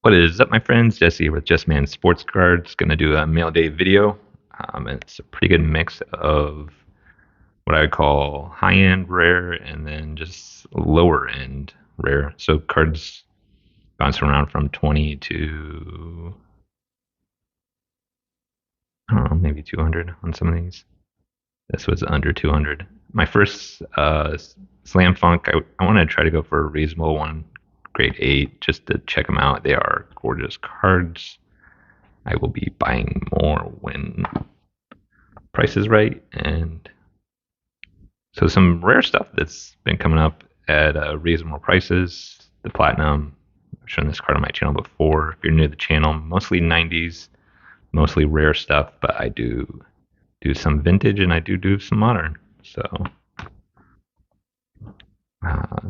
What is up, my friends? Jesse with Just Man Sports Cards. Gonna do a mail day video. It's a pretty good mix of what I would call high-end rare and then just lower-end rare. So cards bounce around from 20 to I don't know, maybe 200 on some of these. This was under 200. My first Slam Funk, I want to try to go for a reasonable one, grade 8, just to check them out. They are gorgeous cards. I will be buying more when price is right. And so some rare stuff that's been coming up at reasonable prices. The Platinum, I've shown this card on my channel before. If you're new to the channel, mostly 90s, mostly rare stuff, but I do some vintage and I do some modern. So uh,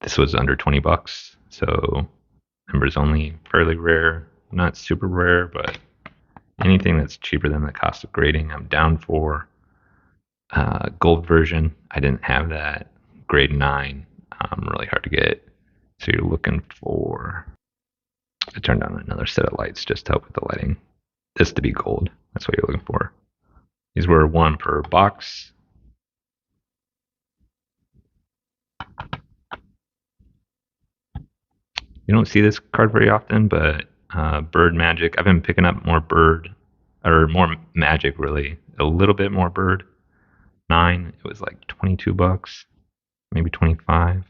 this was under 20 bucks. So members only, fairly rare, not super rare, but anything that's cheaper than the cost of grading, I'm down for. Gold version, I didn't have that. Grade 9, really hard to get. So you're looking for. I turned on another set of lights just to help with the lighting. This to be gold. That's what you're looking for. These were one per box. You don't see this card very often, but Bird Magic. I've been picking up more Bird, or more Magic really. A little bit more Bird. 9. It was like 22 bucks, maybe 25.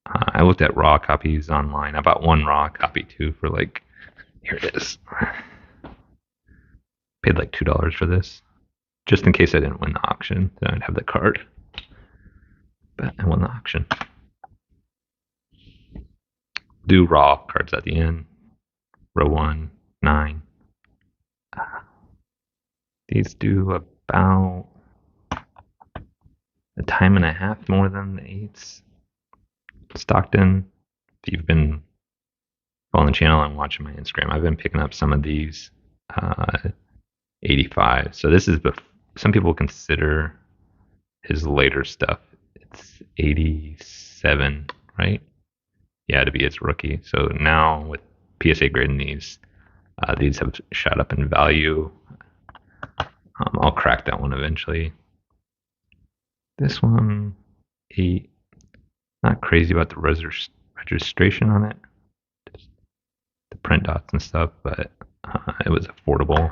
I looked at raw copies online. I bought one raw copy too for like, here it is. Paid like $2 for this, just in case I didn't win the auction. Then I'd have the card. But I won the auction. Do raw cards at the end. Row 1, 9. These do about a time and a half more than the 8s. Stockton, if you've been following the channel and watching my Instagram, I've been picking up some of these 85. So this is some people consider his later stuff. It's 87, right? Yeah, to be his rookie. So now with PSA grading these have shot up in value. I'll crack that one eventually. This one, 8. Not crazy about the registration on it. Just the print dots and stuff, but it was affordable.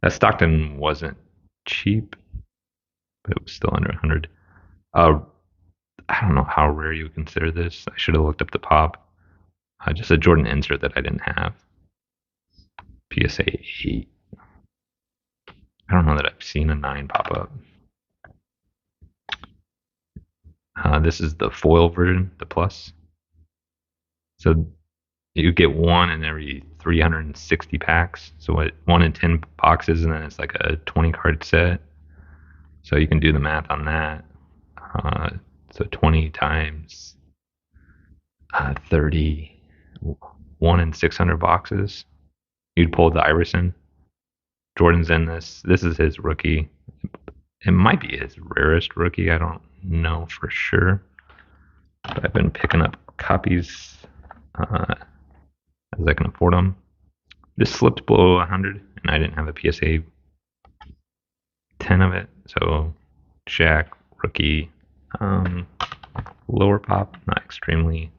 That Stockton wasn't cheap, but it was still under 100. I don't know how rare you would consider this. I should have looked up the pop. Just a Jordan insert that I didn't have. PSA 8. I don't know that I've seen a 9 pop up. This is the foil version, the plus. So you get one in every 360 packs. So what, 1 in 10 boxes, and then it's like a 20 card set. So you can do the math on that. So 20 times 30, 1 in 600 boxes. You'd pull the Iverson. Jordan's in this. This is his rookie. It might be his rarest rookie. I don't know for sure. But I've been picking up copies as I can afford them. This slipped below 100, and I didn't have a PSA 10 of it. So Shaq, rookie, lower pop, not extremely.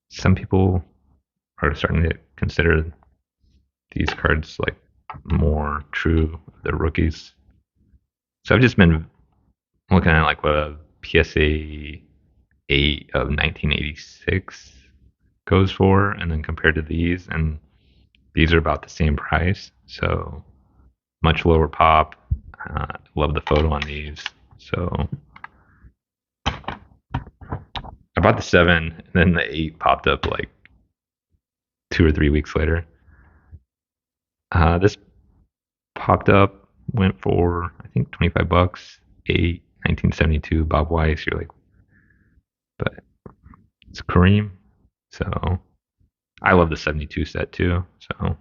Some people are starting to consider these cards like more true the rookies. So I've just been looking at like what a PSA 8 of 1986 goes for, and then compared to these, and these are about the same price. So much lower pop. Love the photo on these. So I bought the 7, and then the 8 popped up like 2 or 3 weeks later. This popped up, went for I think 25 bucks. 8, 1972, Bob Weiss. You're like, but it's Kareem. So I love the 72 set too. So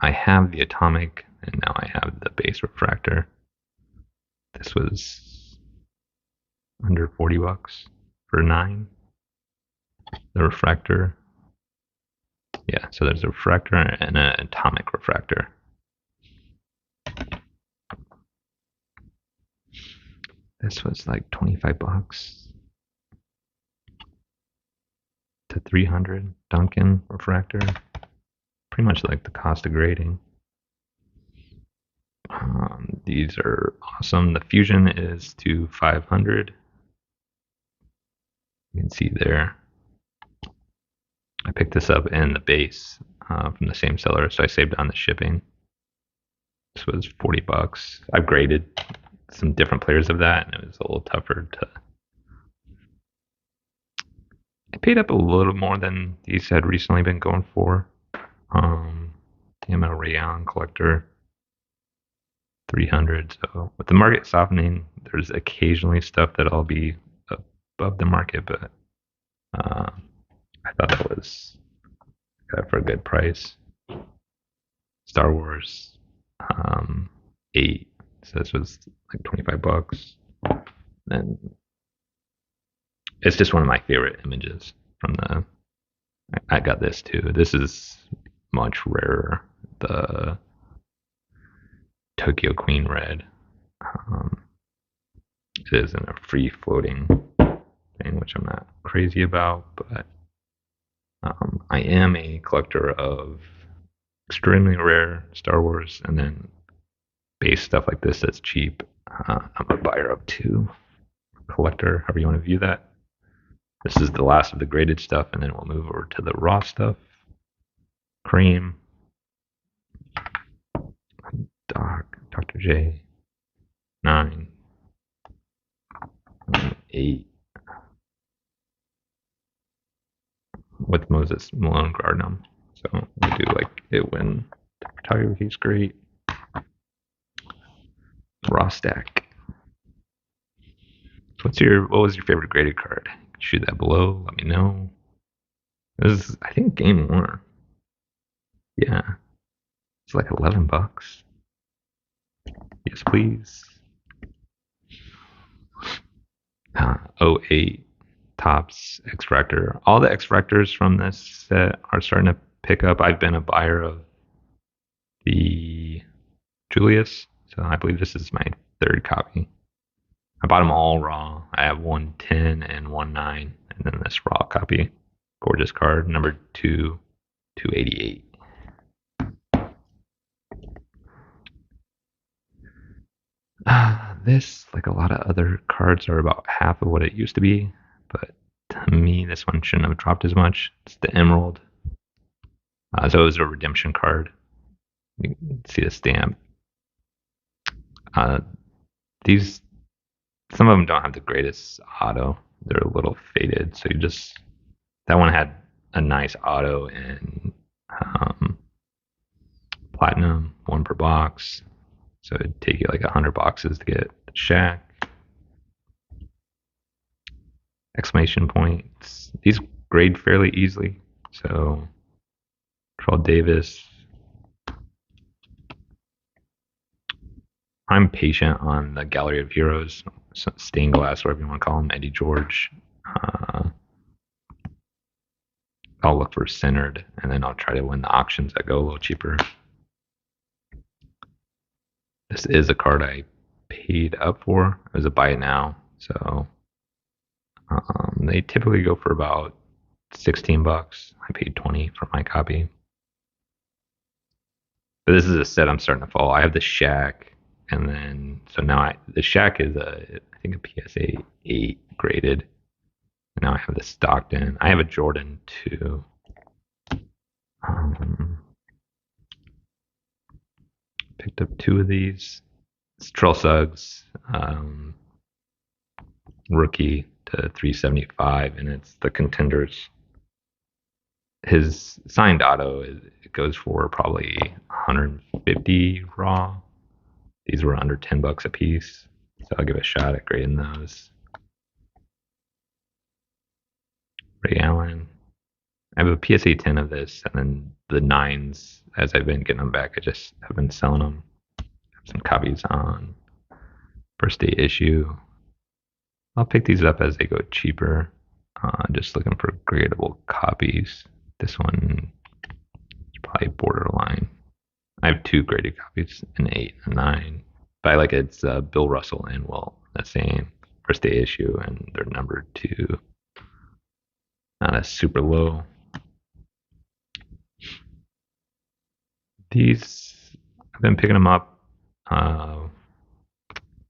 I have the atomic, and now I have the base refractor. This was under $40 for 9. The refractor. Yeah, so there's a refractor and an atomic refractor. This was like $25 to 300. Duncan refractor. Pretty much like the cost of grading. These are awesome. The fusion is to 500. You can see there. I picked this up in the base from the same seller, so I saved on the shipping. This was $40. I've graded some different players of that, and it was a little tougher to. I paid up a little more than these had recently been going for. I'm a Rayon collector, 300. So with the market softening, there's occasionally stuff that I'll be above the market, but I thought that was for a good price. Star Wars 8. So this was like $25. And it's just one of my favorite images from the. I got this too. This is much rarer. The Tokyo Queen Red. It is in a free floating thing, which I'm not crazy about, but I am a collector of extremely rare Star Wars, and then base stuff like this that's cheap. I'm a buyer of too. Collector, however you want to view that. This is the last of the graded stuff, and then we'll move over to the raw stuff. Cream. Dr. J. 9. 8. With Moses Malone Gardner. So we do like it when the photography's great. Raw stack. What was your favorite graded card? Shoot that below. Let me know. It was, I think, game 1. Yeah. It's like $11. Yes, please. 08 Tops X-Fractor. All the X-Fractors from this set are starting to pick up. I've been a buyer of the Julius, so I believe this is my 3rd copy. I bought them all raw. I have 110 and 19, and then this raw copy. Gorgeous card, number 2, 288. This, like a lot of other cards, are about half of what it used to be, but to me, this one shouldn't have dropped as much. It's the Emerald. So it was a redemption card. You can see the stamp. These, some of them don't have the greatest auto. They're a little faded, so that one had a nice auto and platinum, 1 per box. So it'd take you like 100 boxes to get the Shaq. Exclamation points. These grade fairly easily. So Terrell Davis. I'm patient on the Gallery of Heroes, stained glass, whatever you want to call them, Eddie George. I'll look for centered, and then I'll try to win the auctions that go a little cheaper. This is a card I paid up for. It was a buy it now, so they typically go for about $16. I paid 20 for my copy. But this is a set I'm starting to follow. I have the Shaq, and then so now the Shaq is I think a PSA 8 graded. And now I have the Stockton. I have a Jordan too. Picked up 2 of these. It's Terrell Suggs, rookie to 375, and it's the Contenders. His signed auto it goes for probably 150 raw. These were under $10 a piece, so I'll give a shot at grading those. Ray Allen. I have a PSA 10 of this, and then the 9s, as I've been getting them back, I just have been selling them. I have some copies on first day issue. I'll pick these up as they go cheaper. Just looking for gradable copies. This one is probably borderline. I have two graded copies, an 8 and 9. But I like it. It's Bill Russell and Will. The same first day issue, and they're numbered to not a super low. These, I've been picking them up. Uh,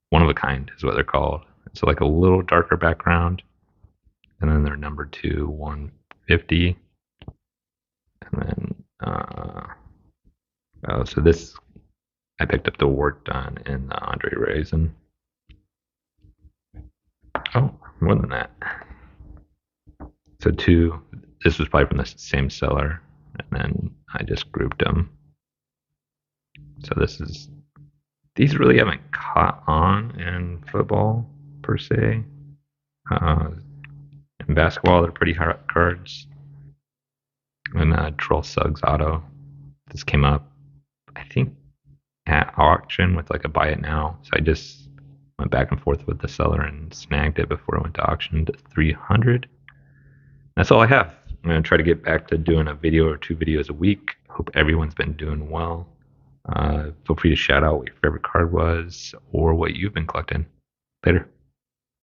One of a kind is what they're called. So like a little darker background, and then they're numbered to 150. And then, so this, I picked up the work done in the Andre Raisin. Oh, more than that. So two, this was probably from the same seller, and then I just grouped them. So this is, these really haven't caught on in football per se. In basketball, they're pretty hard cards. And Troll Suggs Auto, this came up, I think, at auction with like a buy it now. So I just went back and forth with the seller and snagged it before it went to auction to 300. That's all I have. I'm going to try to get back to doing a video or two videos a week. Hope everyone's been doing well. Feel free to shout out what your favorite card was or what you've been collecting. Later.